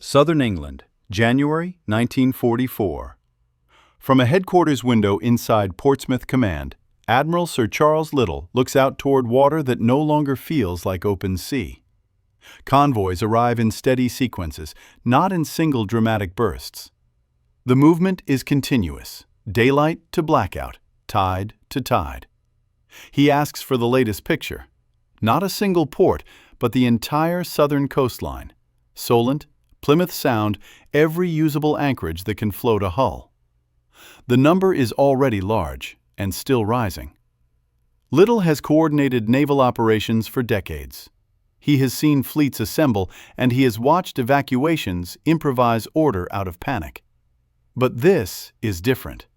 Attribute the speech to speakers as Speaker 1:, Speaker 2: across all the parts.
Speaker 1: Southern England, January 1944. From a headquarters window inside Portsmouth Command, Admiral Sir Charles Little looks out toward water that no longer feels like open sea. Convoys arrive in steady sequences, not in single dramatic bursts. The movement is continuous, daylight to blackout, tide to tide. He asks for the latest picture. Not a single port, but the entire southern coastline. Solent, Plymouth Sound, every usable anchorage that can float a hull. The number is already large, and still rising. Little has coordinated naval operations for decades. He has seen fleets assemble, and he has watched evacuations improvise order out of panic. But this is different.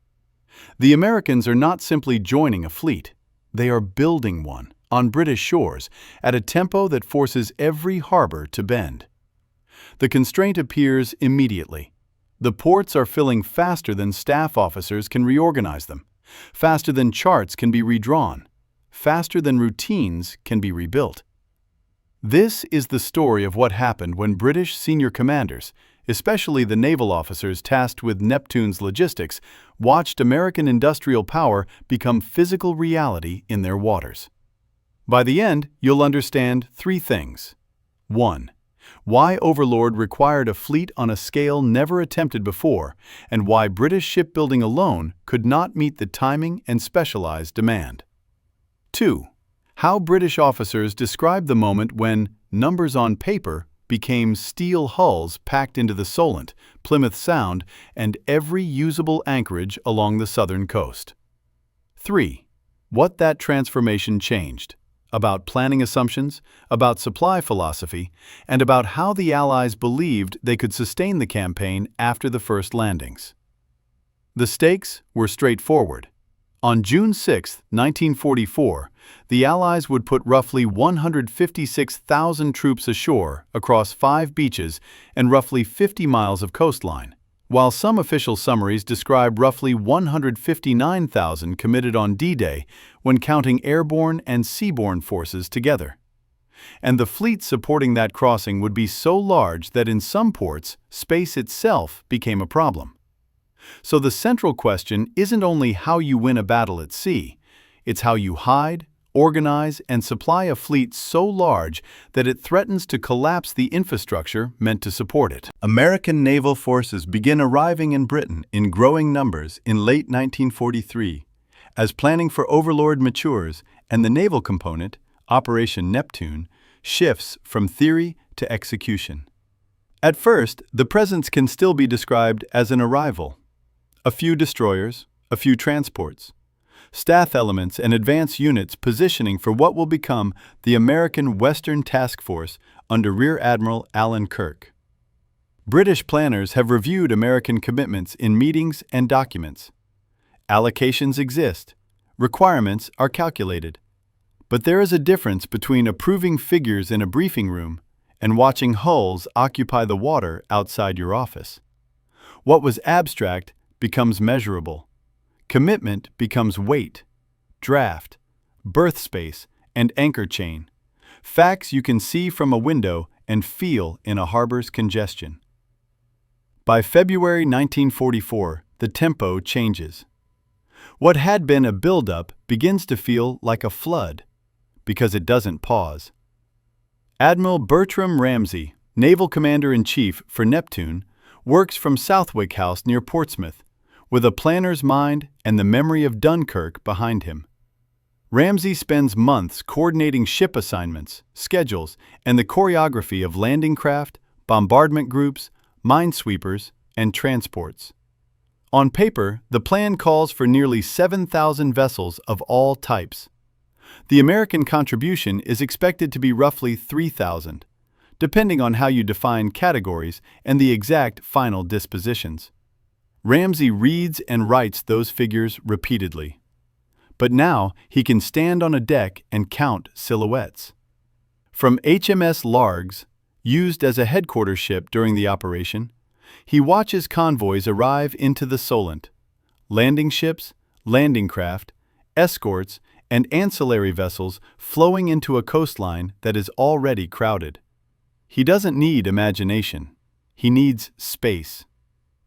Speaker 1: The Americans are not simply joining a fleet. They are building one, on British shores, at a tempo that forces every harbor to bend. The constraint appears immediately. The ports are filling faster than staff officers can reorganize them, faster than charts can be redrawn, faster than routines can be rebuilt. This is the story of what happened when British senior commanders, especially the naval officers tasked with Neptune's logistics, watched American industrial power become physical reality in their waters. By the end, you'll understand three things. 1. Why Overlord required a fleet on a scale never attempted before, and why British shipbuilding alone could not meet the timing and specialized demand. 2. How British officers described the moment when numbers on paper became steel hulls packed into the Solent, Plymouth Sound, and every usable anchorage along the southern coast. 3. What that transformation changed. About planning assumptions, about supply philosophy, and about how the Allies believed they could sustain the campaign after the first landings. The stakes were straightforward. On June 6, 1944, the Allies would put roughly 156,000 troops ashore across 5 beaches and roughly 50 miles of coastline, while some official summaries describe roughly 159,000 committed on D-Day when counting airborne and seaborne forces together. And the fleet supporting that crossing would be so large that in some ports, space itself became a problem. So the central question isn't only how you win a battle at sea, it's how you hide, organize, and supply a fleet so large that it threatens to collapse the infrastructure meant to support it. American naval forces begin arriving in Britain in growing numbers in late 1943, as planning for Overlord matures and the naval component, Operation Neptune, shifts from theory to execution. At first, the presence can still be described as an arrival. A few destroyers, a few transports, staff elements and advance units positioning for what will become the American Western Task Force under Rear Admiral Alan Kirk. British planners have reviewed American commitments in meetings and documents. Allocations exist. Requirements are calculated. But there is a difference between approving figures in a briefing room and watching hulls occupy the water outside your office. What was abstract becomes measurable. Commitment becomes weight, draft, berth space, and anchor chain. Facts you can see from a window and feel in a harbor's congestion. By February 1944, the tempo changes. What had been a buildup begins to feel like a flood, because it doesn't pause. Admiral Ramsay, Naval Commander-in-Chief for Neptune, works from Southwick House near Portsmouth, with a planner's mind and the memory of Dunkirk behind him. Ramsay spends months coordinating ship assignments, schedules, and the choreography of landing craft, bombardment groups, minesweepers, and transports. On paper, the plan calls for nearly 7,000 vessels of all types. The American contribution is expected to be roughly 3,000, depending on how you define categories and the exact final dispositions. Ramsay reads and writes those figures repeatedly. But now he can stand on a deck and count silhouettes. From HMS Largs, used as a headquarters ship during the operation, he watches convoys arrive into the Solent, landing ships, landing craft, escorts, and ancillary vessels flowing into a coastline that is already crowded. He doesn't need imagination. He needs space.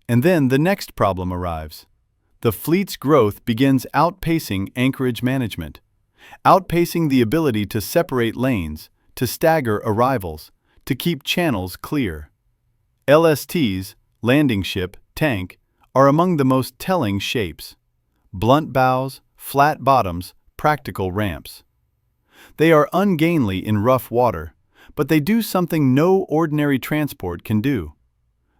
Speaker 1: And then the next problem arrives. The fleet's growth begins outpacing anchorage management, outpacing the ability to separate lanes, to stagger arrivals, to keep channels clear. LSTs, landing ship, tank, are among the most telling shapes. Blunt bows, flat bottoms, practical ramps. They are ungainly in rough water, but they do something no ordinary transport can do.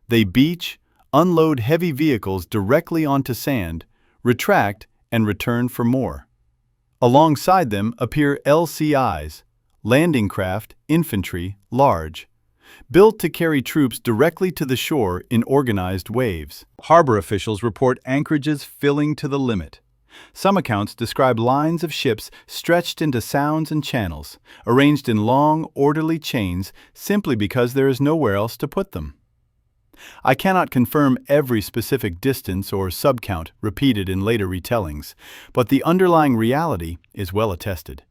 Speaker 1: They beach, unload heavy vehicles directly onto sand, retract, and return for more. Alongside them appear LCIs, landing craft, infantry, large, built to carry troops directly to the shore in organized waves. Harbor officials report anchorages filling to the limit. Some accounts describe lines of ships stretched into sounds and channels, arranged in long, orderly chains simply because there is nowhere else to put them. I cannot confirm every specific distance or subcount repeated in later retellings, but the underlying reality is well attested.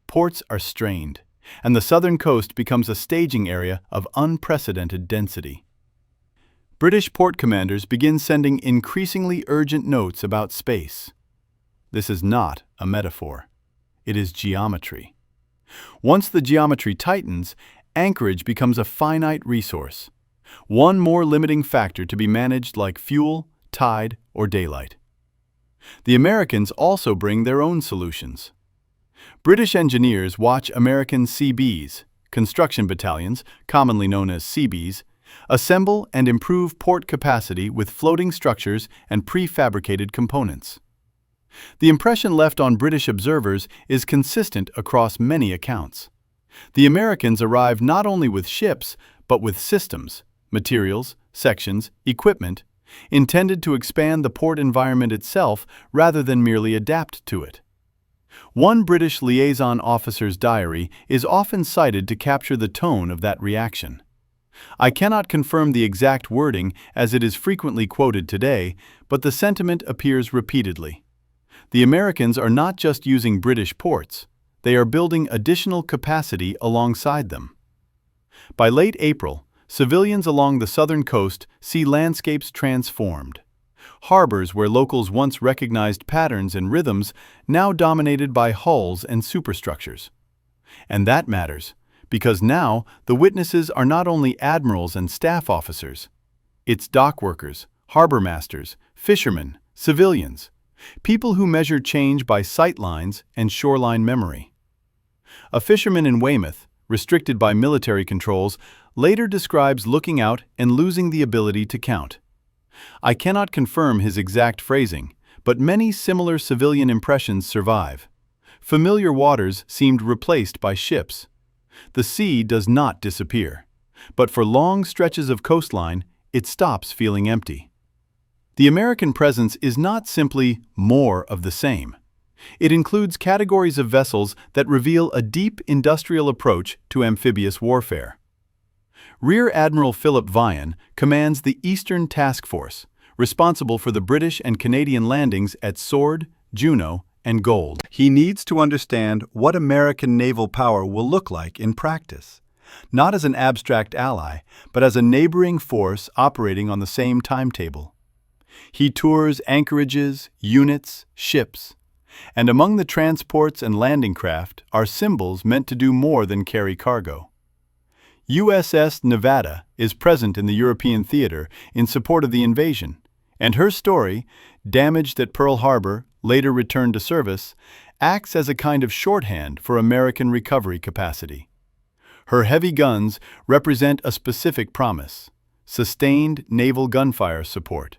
Speaker 1: Ports are strained, and the southern coast becomes a staging area of unprecedented density. British port commanders begin sending increasingly urgent notes about space. This is not a metaphor. It is geometry. Once the geometry tightens, anchorage becomes a finite resource, one more limiting factor to be managed like fuel, tide, or daylight. The Americans also bring their own solutions. British engineers watch American CBs, construction battalions, commonly known as CBs, assemble and improve port capacity with floating structures and prefabricated components. The impression left on British observers is consistent across many accounts. The Americans arrive not only with ships, but with systems, materials, sections, equipment, intended to expand the port environment itself rather than merely adapt to it. One British liaison officer's diary is often cited to capture the tone of that reaction. I cannot confirm the exact wording as it is frequently quoted today, but the sentiment appears repeatedly. The Americans are not just using British ports, they are building additional capacity alongside them. By late April, civilians along the southern coast see landscapes transformed. Harbors where locals once recognized patterns and rhythms now dominated by hulls and superstructures. And that matters, because now the witnesses are not only admirals and staff officers. It's dock workers, harbor masters, fishermen, civilians, people who measure change by sight lines and shoreline memory. A fisherman in Weymouth, restricted by military controls, later describes looking out and losing the ability to count. I cannot confirm his exact phrasing, but many similar civilian impressions survive. Familiar waters seemed replaced by ships. The sea does not disappear, but for long stretches of coastline, it stops feeling empty. The American presence is not simply more of the same. It includes categories of vessels that reveal a deep industrial approach to amphibious warfare. Rear Admiral Philip Vian commands the Eastern Task Force, responsible for the British and Canadian landings at Sword, Juno, and Gold. He needs to understand what American naval power will look like in practice, not as an abstract ally, but as a neighboring force operating on the same timetable. He tours anchorages, units, ships, and among the transports and landing craft are symbols meant to do more than carry cargo. USS Nevada is present in the European theater in support of the invasion, and her story, damaged at Pearl Harbor, later returned to service, acts as a kind of shorthand for American recovery capacity. Her heavy guns represent a specific promise: sustained naval gunfire support.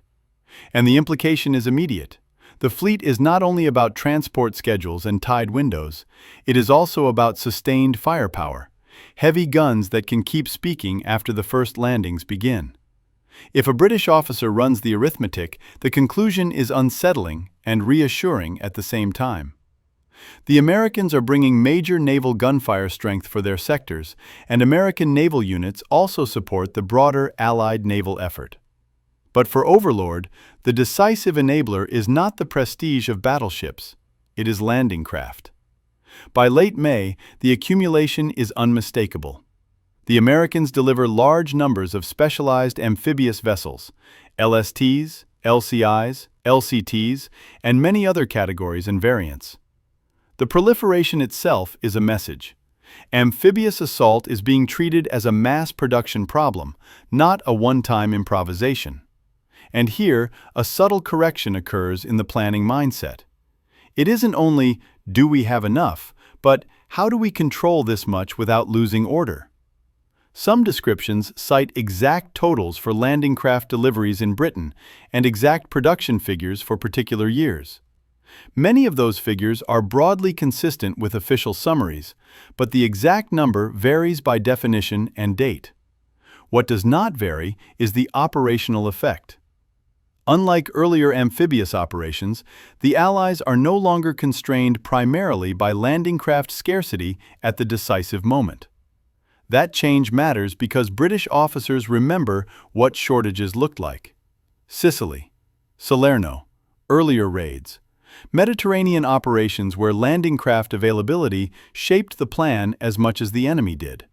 Speaker 1: And the implication is immediate. The fleet is not only about transport schedules and tide windows, it is also about sustained firepower, heavy guns that can keep speaking after the first landings begin. If a British officer runs the arithmetic, the conclusion is unsettling and reassuring at the same time. The Americans are bringing major naval gunfire strength for their sectors, and American naval units also support the broader Allied naval effort. But for Overlord, the decisive enabler is not the prestige of battleships, it is landing craft. By late May, the accumulation is unmistakable. The Americans deliver large numbers of specialized amphibious vessels, LSTs, LCIs, LCTs, and many other categories and variants. The proliferation itself is a message. Amphibious assault is being treated as a mass production problem, not a one-time improvisation. And here, a subtle correction occurs in the planning mindset. It isn't only, do we have enough, but how do we control this much without losing order? Some descriptions cite exact totals for landing craft deliveries in Britain and exact production figures for particular years. Many of those figures are broadly consistent with official summaries, but the exact number varies by definition and date. What does not vary is the operational effect. Unlike earlier amphibious operations, the Allies are no longer constrained primarily by landing craft scarcity at the decisive moment. That change matters because British officers remember what shortages looked like. Sicily, Salerno, earlier raids, Mediterranean operations where landing craft availability shaped the plan as much as the enemy did.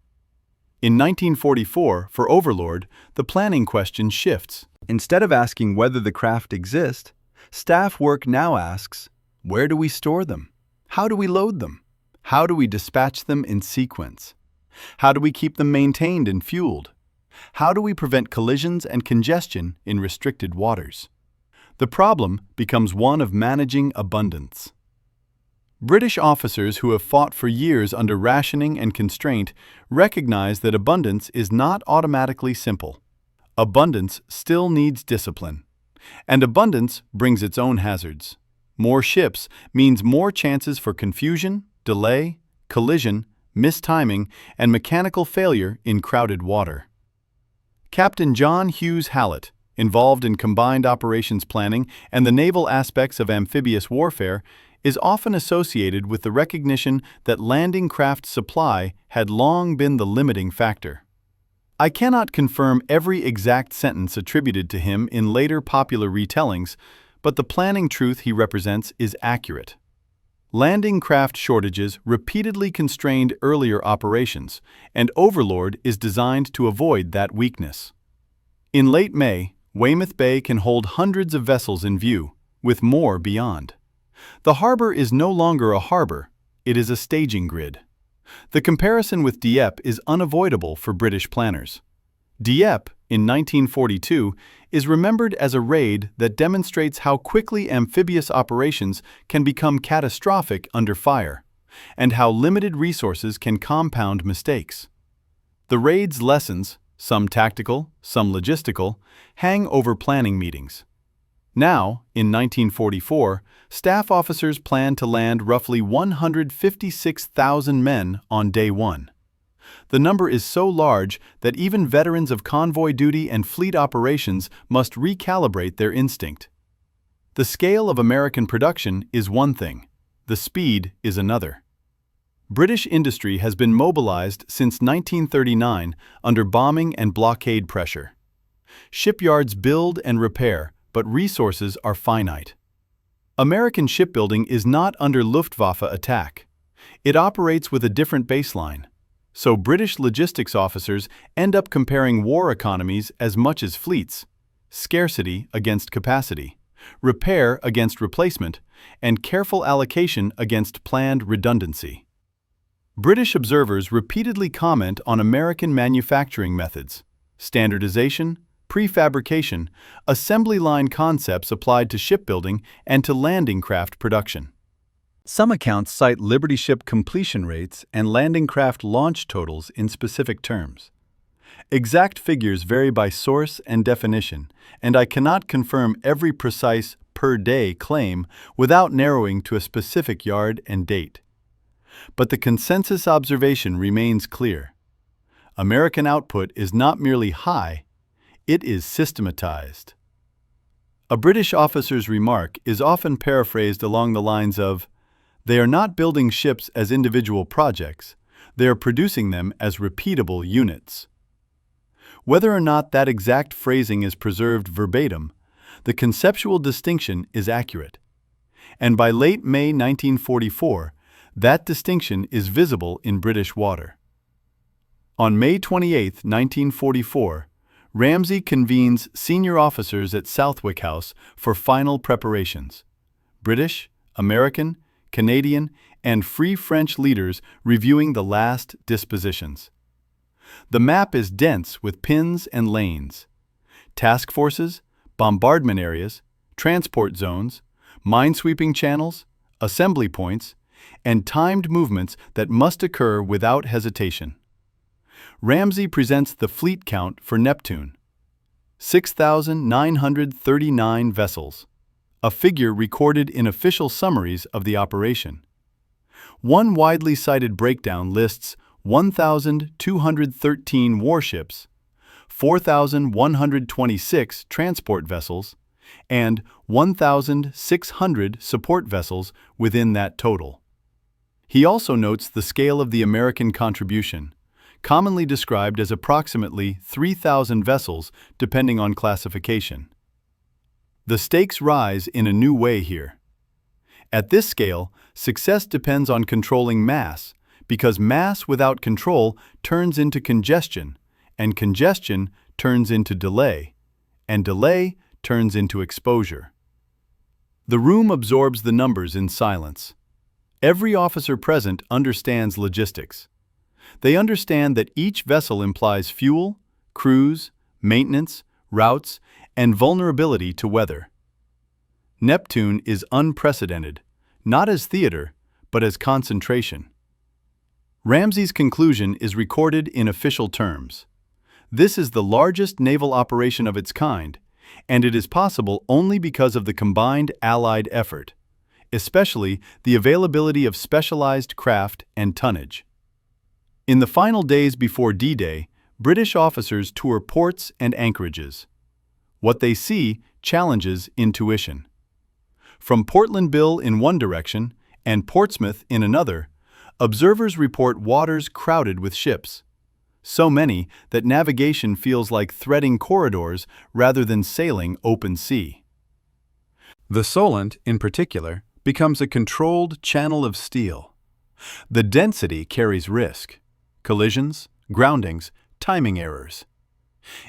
Speaker 1: In 1944, for Overlord, the planning question shifts. Instead of asking whether the craft exist, staff work now asks, where do we store them? How do we load them? How do we dispatch them in sequence? How do we keep them maintained and fueled? How do we prevent collisions and congestion in restricted waters? The problem becomes one of managing abundance. British officers who have fought for years under rationing and constraint recognize that abundance is not automatically simple. Abundance still needs discipline. And abundance brings its own hazards. More ships means more chances for confusion, delay, collision, mistiming, and mechanical failure in crowded water. Captain John Hughes Hallett, involved in combined operations planning and the naval aspects of amphibious warfare, is often associated with the recognition that landing craft supply had long been the limiting factor. I cannot confirm every exact sentence attributed to him in later popular retellings, but the planning truth he represents is accurate. Landing craft shortages repeatedly constrained earlier operations, and Overlord is designed to avoid that weakness. In late May, Weymouth Bay can hold hundreds of vessels in view, with more beyond. The harbor is no longer a harbor, it is a staging grid. The comparison with Dieppe is unavoidable for British planners. Dieppe, in 1942, is remembered as a raid that demonstrates how quickly amphibious operations can become catastrophic under fire, and how limited resources can compound mistakes. The raid's lessons, some tactical, some logistical, hang over planning meetings. Now, in 1944, staff officers plan to land roughly 156,000 men on day one. The number is so large that even veterans of convoy duty and fleet operations must recalibrate their instinct. The scale of American production is one thing, the speed is another. British industry has been mobilized since 1939 under bombing and blockade pressure. Shipyards build and repair, but resources are finite. American shipbuilding is not under Luftwaffe attack. It operates with a different baseline. So British logistics officers end up comparing war economies as much as fleets, scarcity against capacity, repair against replacement, and careful allocation against planned redundancy. British observers repeatedly comment on American manufacturing methods, standardization, prefabrication, assembly line concepts applied to shipbuilding and to landing craft production. Some accounts cite Liberty ship completion rates and landing craft launch totals in specific terms. Exact figures vary by source and definition, and I cannot confirm every precise per-day claim without narrowing to a specific yard and date. But the consensus observation remains clear. American output is not merely high, it is systematized. A British officer's remark is often paraphrased along the lines of, "They are not building ships as individual projects, they are producing them as repeatable units." Whether or not that exact phrasing is preserved verbatim, the conceptual distinction is accurate. And by late May 1944, that distinction is visible in British water. On May 28, 1944, Ramsay convenes senior officers at Southwick House for final preparations. British, American, Canadian, and Free French leaders reviewing the last dispositions. The map is dense with pins and lanes. Task forces, bombardment areas, transport zones, minesweeping channels, assembly points, and timed movements that must occur without hesitation. Ramsay presents the fleet count for Neptune: 6,939 vessels, a figure recorded in official summaries of the operation. One widely cited breakdown lists 1,213 warships, 4,126 transport vessels, and 1,600 support vessels within that total. He also notes the scale of the American contribution, commonly described as approximately 3,000 vessels depending on classification. The stakes rise in a new way here. At this scale, success depends on controlling mass, because mass without control turns into congestion, and congestion turns into delay, and delay turns into exposure. The room absorbs the numbers in silence. Every officer present understands logistics. They understand that each vessel implies fuel, crews, maintenance, routes, and vulnerability to weather. Neptune is unprecedented, not as theater, but as concentration. Ramsay's conclusion is recorded in official terms. This is the largest naval operation of its kind, and it is possible only because of the combined Allied effort, especially the availability of specialized craft and tonnage. In the final days before D-Day, British officers tour ports and anchorages. What they see challenges intuition. From Portland Bill in one direction and Portsmouth in another, observers report waters crowded with ships. So many that navigation feels like threading corridors rather than sailing open sea. The Solent, in particular, becomes a controlled channel of steel. The density carries risk: collisions, groundings, timing errors.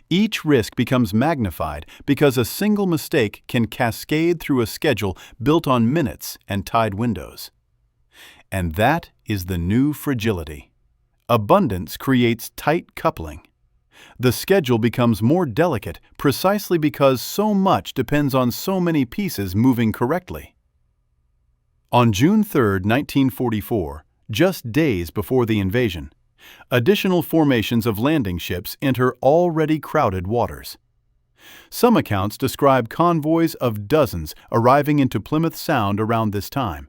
Speaker 1: Each risk becomes magnified because a single mistake can cascade through a schedule built on minutes and tide windows. And that is the new fragility. Abundance creates tight coupling. The schedule becomes more delicate precisely because so much depends on so many pieces moving correctly. On June 3, 1944, just days before the invasion, additional formations of landing ships enter already crowded waters. Some accounts describe convoys of dozens arriving into Plymouth Sound around this time.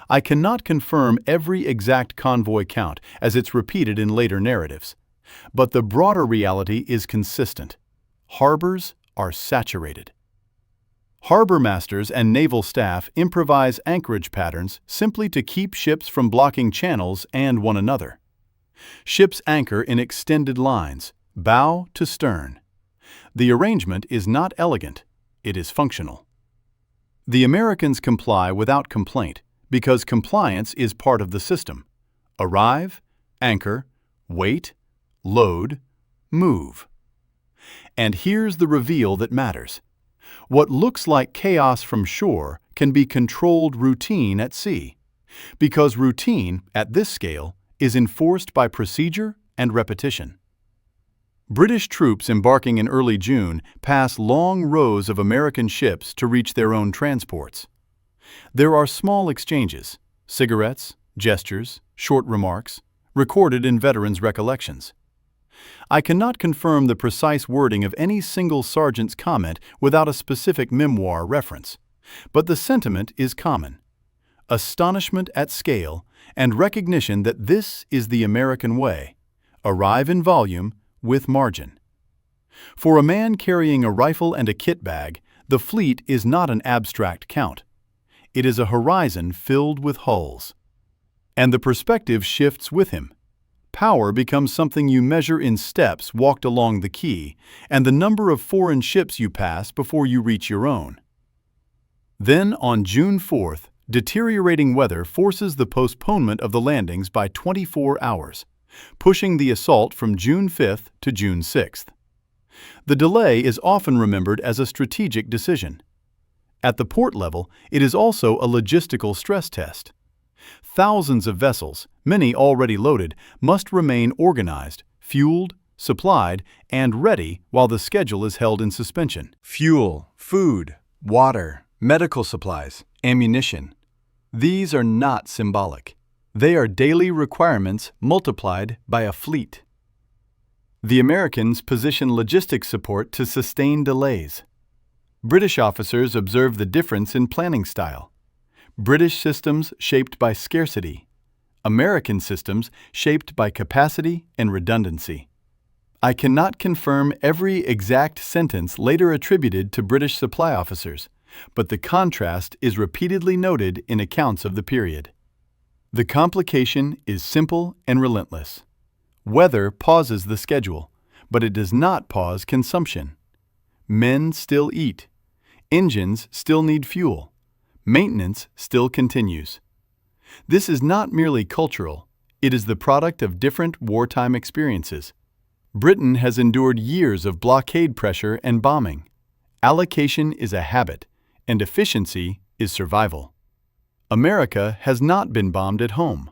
Speaker 1: I cannot confirm every exact convoy count as it's repeated in later narratives, but the broader reality is consistent. Harbors are saturated. Harbor masters and naval staff improvise anchorage patterns simply to keep ships from blocking channels and one another. Ships anchor in extended lines, bow to stern. The arrangement is not elegant, it is functional. The Americans comply without complaint because compliance is part of the system. Arrive, anchor, wait, load, move. And here's the reveal that matters. What looks like chaos from shore can be controlled routine at sea, because routine, at this scale, is enforced by procedure and repetition. British troops embarking in early June pass long rows of American ships to reach their own transports. There are small exchanges, cigarettes, gestures, short remarks, recorded in veterans' recollections. I cannot confirm the precise wording of any single sergeant's comment without a specific memoir reference, but the sentiment is common: astonishment at scale and recognition that this is the American way: arrive in volume with margin. For a man carrying a rifle and a kit bag, the fleet is not an abstract count. It is a horizon filled with hulls. And the perspective shifts with him. Power becomes something you measure in steps walked along the quay, and the number of foreign ships you pass before you reach your own. Then, on June 4th, deteriorating weather forces the postponement of the landings by 24 hours. pushing the assault from June 5th to June 6th. The delay is often remembered as a strategic decision. At the port level, it is also a logistical stress test. Thousands of vessels, many already loaded, must remain organized, fueled, supplied, and ready while the schedule is held in suspension. Fuel, food, water, medical supplies, ammunition. These are not symbolic. They are daily requirements multiplied by a fleet. The Americans position logistics support to sustain delays. British officers observe the difference in planning style. British systems shaped by scarcity. American systems shaped by capacity and redundancy. I cannot confirm every exact sentence later attributed to British supply officers, but the contrast is repeatedly noted in accounts of the period. The complication is simple and relentless. Weather pauses the schedule, but it does not pause consumption. Men still eat. Engines still need fuel. Maintenance still continues. This is not merely cultural, it is the product of different wartime experiences. Britain has endured years of blockade pressure and bombing. Allocation is a habit, and efficiency is survival. America has not been bombed at home.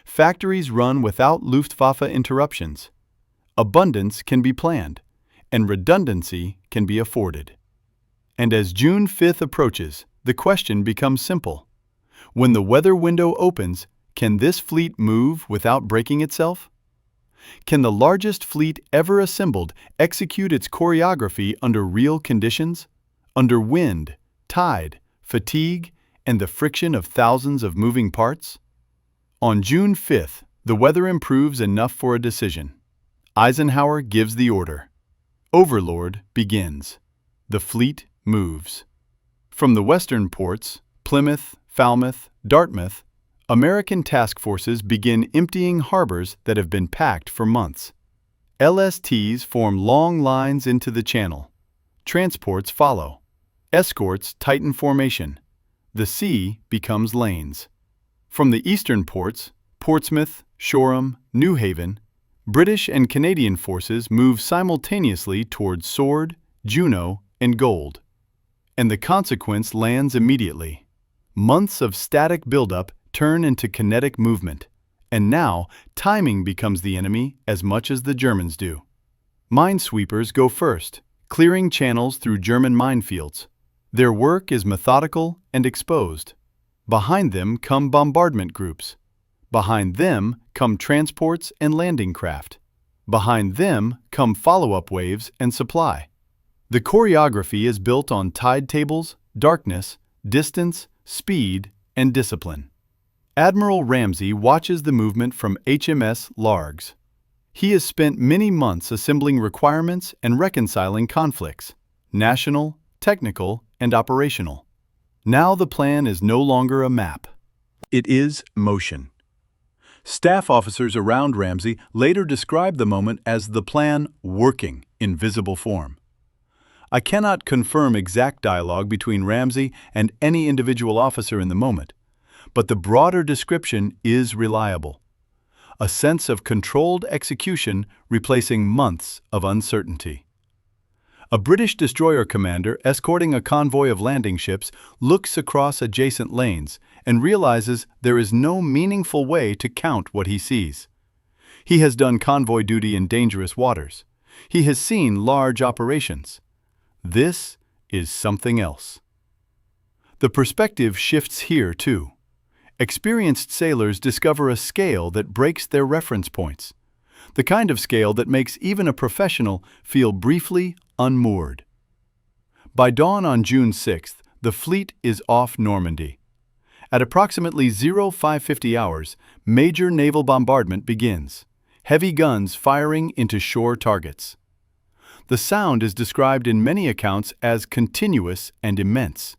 Speaker 1: Factories run without Luftwaffe interruptions. Abundance can be planned, and redundancy can be afforded. And as June 5th approaches, the question becomes simple. When the weather window opens, can this fleet move without breaking itself? Can the largest fleet ever assembled execute its choreography under real conditions? Under wind, tide, fatigue, and the friction of thousands of moving parts? On June 5th, the weather improves enough for a decision. Eisenhower gives the order. Overlord begins. The fleet moves. From the western ports, Plymouth, Falmouth, Dartmouth, American task forces begin emptying harbors that have been packed for months. LSTs form long lines into the channel. Transports follow. Escorts tighten formation. The sea becomes lanes. From the eastern ports, Portsmouth, Shoreham, New Haven, British and Canadian forces move simultaneously toward Sword, Juno, and Gold. And the consequence lands immediately. Months of static buildup turn into kinetic movement, and now timing becomes the enemy as much as the Germans do. Minesweepers go first, clearing channels through German minefields. Their work is methodical and exposed. Behind them come bombardment groups. Behind them come transports and landing craft. Behind them come follow-up waves and supply. The choreography is built on tide tables, darkness, distance, speed, and discipline. Admiral Ramsay watches the movement from HMS Largs. He has spent many months assembling requirements and reconciling conflicts, national, technical, and operational. Now the plan is no longer a map. It is motion. Staff officers around Ramsay later describe the moment as the plan working in visible form. I cannot confirm exact dialogue between Ramsay and any individual officer in the moment, but the broader description is reliable. A sense of controlled execution replacing months of uncertainty. A British destroyer commander escorting a convoy of landing ships looks across adjacent lanes and realizes there is no meaningful way to count what he sees. He has done convoy duty in dangerous waters. He has seen large operations. This is something else. The perspective shifts here too. Experienced sailors discover a scale that breaks their reference points, the kind of scale that makes even a professional feel briefly unmoored. By dawn on June 6th, the fleet is off Normandy. At approximately 0550 hours, major naval bombardment begins, heavy guns firing into shore targets. The sound is described in many accounts as continuous and immense.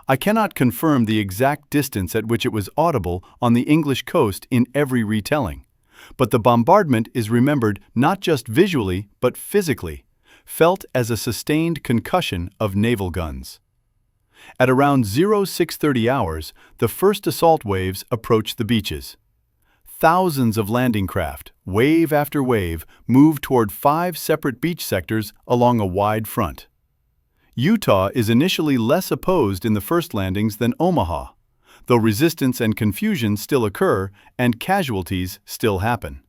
Speaker 1: I cannot confirm the exact distance at which it was audible on the English coast in every retelling, but the bombardment is remembered not just visually but physically, felt as a sustained concussion of naval guns. At around 0630 hours, the first assault waves approach the beaches. Thousands of landing craft, wave after wave, move toward 5 separate beach sectors along a wide front. Utah is initially less opposed in the first landings than Omaha, though resistance and confusion still occur and casualties still happen.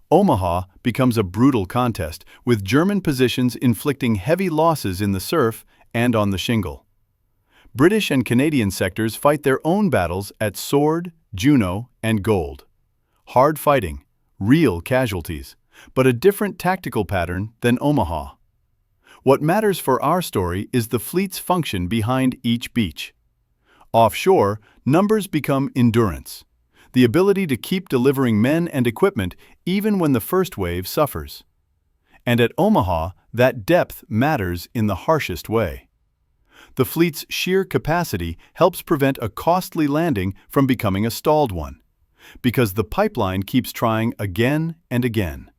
Speaker 1: Omaha becomes a brutal contest, with German positions inflicting heavy losses in the surf and on the shingle. British and Canadian sectors fight their own battles at Sword, Juno, and Gold. Hard fighting, real casualties, but a different tactical pattern than Omaha. What matters for our story is the fleet's function behind each beach. Offshore, numbers become endurance, the ability to keep delivering men and equipment even when the first wave suffers. And at Omaha, that depth matters in the harshest way. The fleet's sheer capacity helps prevent a costly landing from becoming a stalled one, because the pipeline keeps trying again and again.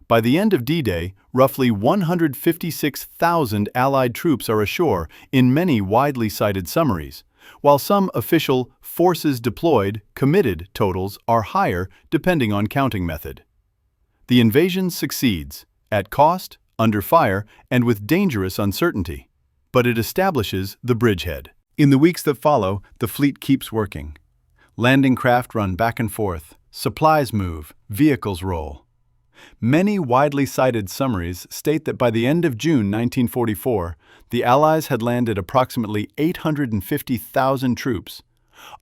Speaker 1: By the end of D-Day, roughly 156,000 Allied troops are ashore in many widely cited summaries, while some official forces deployed committed totals are higher depending on counting method. The invasion succeeds, at cost, under fire, and with dangerous uncertainty. But it establishes the bridgehead. In the weeks that follow, the fleet keeps working. Landing craft run back and forth, supplies move, vehicles roll. Many widely cited summaries state that by the end of June 1944, the Allies had landed approximately 850,000 troops,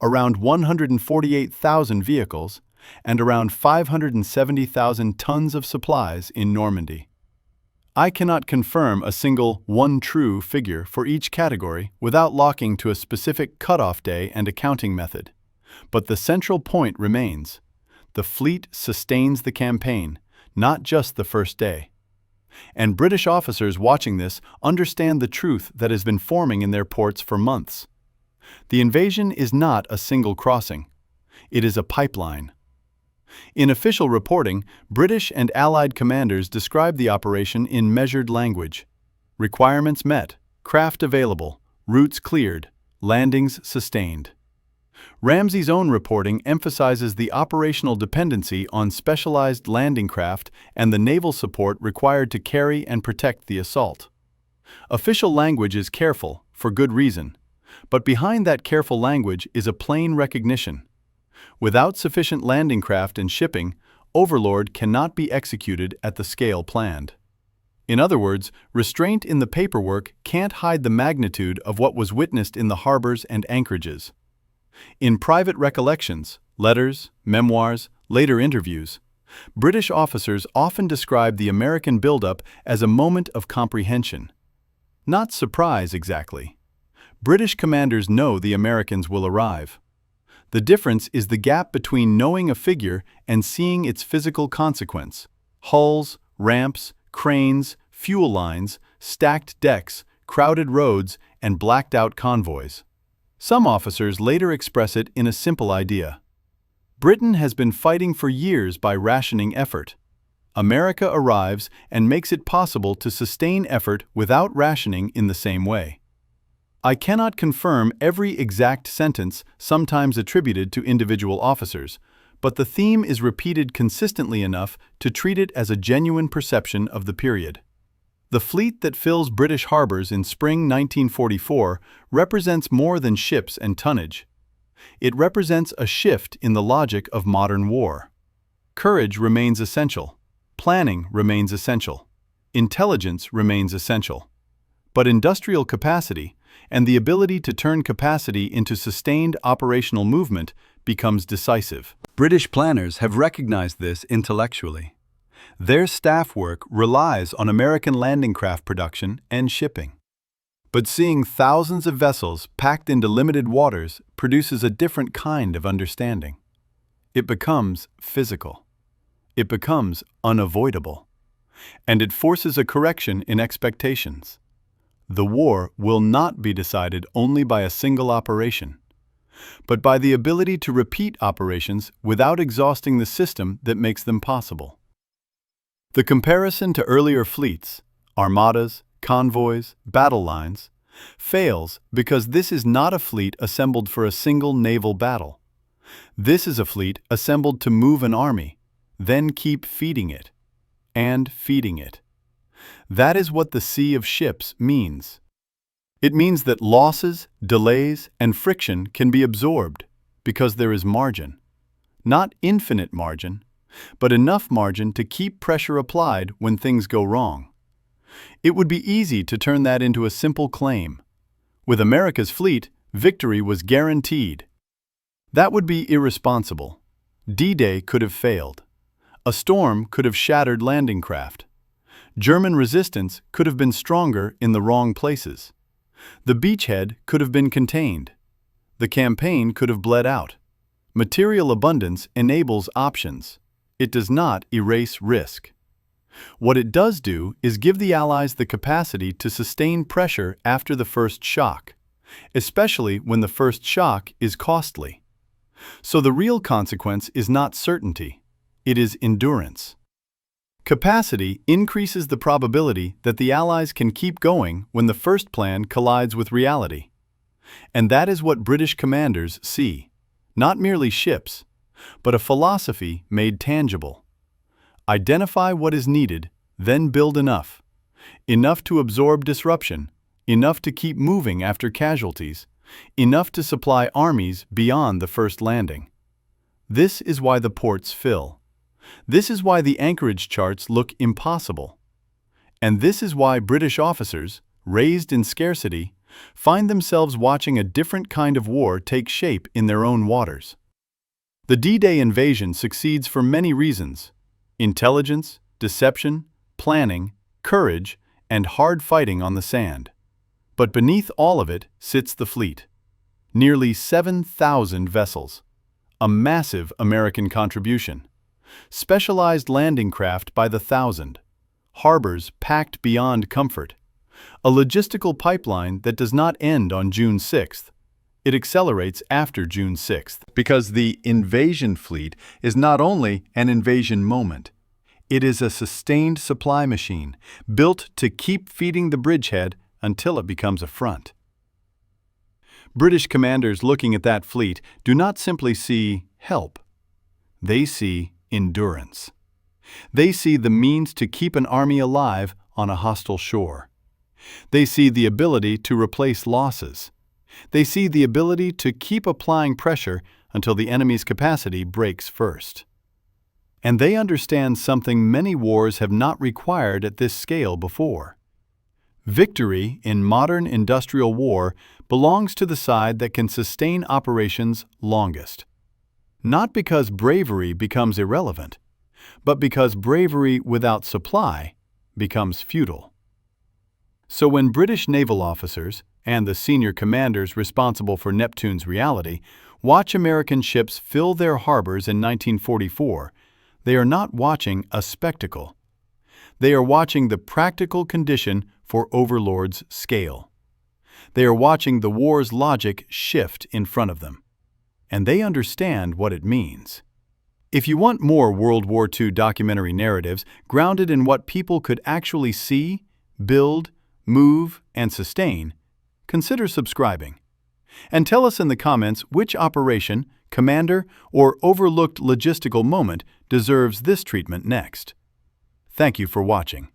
Speaker 1: around 148,000 vehicles, and around 570,000 tons of supplies in Normandy. I cannot confirm a single one true figure for each category without locking to a specific cutoff day and accounting method. But the central point remains: the fleet sustains the campaign, not just the first day. And British officers watching this understand the truth that has been forming in their ports for months. The invasion is not a single crossing. It is a pipeline. In official reporting, British and Allied commanders describe the operation in measured language. Requirements met, craft available, routes cleared, landings sustained. Ramsay's own reporting emphasizes the operational dependency on specialized landing craft and the naval support required to carry and protect the assault. Official language is careful, for good reason, but behind that careful language is a plain recognition. Without sufficient landing craft and shipping, Overlord cannot be executed at the scale planned. In other words, restraint in the paperwork can't hide the magnitude of what was witnessed in the harbors and anchorages. In private recollections, letters, memoirs, later interviews, British officers often describe the American buildup as a moment of comprehension. Not surprise exactly. British commanders know the Americans will arrive. The difference is the gap between knowing a figure and seeing its physical consequence: hulls, ramps, cranes, fuel lines, stacked decks, crowded roads, and blacked-out convoys. Some officers later express it in a simple idea. Britain has been fighting for years by rationing effort. America arrives and makes it possible to sustain effort without rationing in the same way. I cannot confirm every exact sentence sometimes attributed to individual officers, but the theme is repeated consistently enough to treat it as a genuine perception of the period. The fleet that fills British harbors in spring 1944 represents more than ships and tonnage. It represents a shift in the logic of modern war. Courage remains essential. Planning remains essential. Intelligence remains essential. But industrial capacity, and the ability to turn capacity into sustained operational movement, becomes decisive. British planners have recognized this intellectually. Their staff work relies on American landing craft production and shipping. But seeing thousands of vessels packed into limited waters produces a different kind of understanding. It becomes physical. It becomes unavoidable. And it forces a correction in expectations. The war will not be decided only by a single operation, but by the ability to repeat operations without exhausting the system that makes them possible. The comparison to earlier fleets, armadas, convoys, battle lines, fails because this is not a fleet assembled for a single naval battle. This is a fleet assembled to move an army, then keep feeding it, and feeding it. That is what the sea of ships means. It means that losses, delays, and friction can be absorbed because there is margin. Not infinite margin, but enough margin to keep pressure applied when things go wrong. It would be easy to turn that into a simple claim. With America's fleet, victory was guaranteed. That would be irresponsible. D-Day could have failed. A storm could have shattered landing craft. German resistance could have been stronger in the wrong places. The beachhead could have been contained. The campaign could have bled out. Material abundance enables options. It does not erase risk. What it does do is give the Allies the capacity to sustain pressure after the first shock, especially when the first shock is costly. So the real consequence is not certainty, it is endurance. Capacity increases the probability that the Allies can keep going when the first plan collides with reality. And that is what British commanders see, not merely ships, but a philosophy made tangible. Identify what is needed, then build enough. Enough to absorb disruption, enough to keep moving after casualties, enough to supply armies beyond the first landing. This is why the ports fill. This is why the anchorage charts look impossible. And this is why British officers, raised in scarcity, find themselves watching a different kind of war take shape in their own waters. The D-Day invasion succeeds for many reasons: intelligence, deception, planning, courage, and hard fighting on the sand. But beneath all of it sits the fleet. Nearly 7,000 vessels. A massive American contribution. Specialized landing craft by the thousand. Harbors packed beyond comfort. A logistical pipeline that does not end on June 6th. It accelerates after June 6th. Because the invasion fleet is not only an invasion moment. It is a sustained supply machine, built to keep feeding the bridgehead until it becomes a front. British commanders looking at that fleet do not simply see help. They see endurance. They see the means to keep an army alive on a hostile shore. They see the ability to replace losses. They see the ability to keep applying pressure until the enemy's capacity breaks first. And they understand something many wars have not required at this scale before. Victory in modern industrial war belongs to the side that can sustain operations longest. Not because bravery becomes irrelevant, but because bravery without supply becomes futile. So when British naval officers, and the senior commanders responsible for Neptune's reality, watch American ships fill their harbors in 1944, they are not watching a spectacle. They are watching the practical condition for Overlord's scale. They are watching the war's logic shift in front of them. And they understand what it means. If you want more World War II documentary narratives grounded in what people could actually see, build, move, and sustain, consider subscribing. And tell us in the comments which operation, commander, or overlooked logistical moment deserves this treatment next. Thank you for watching.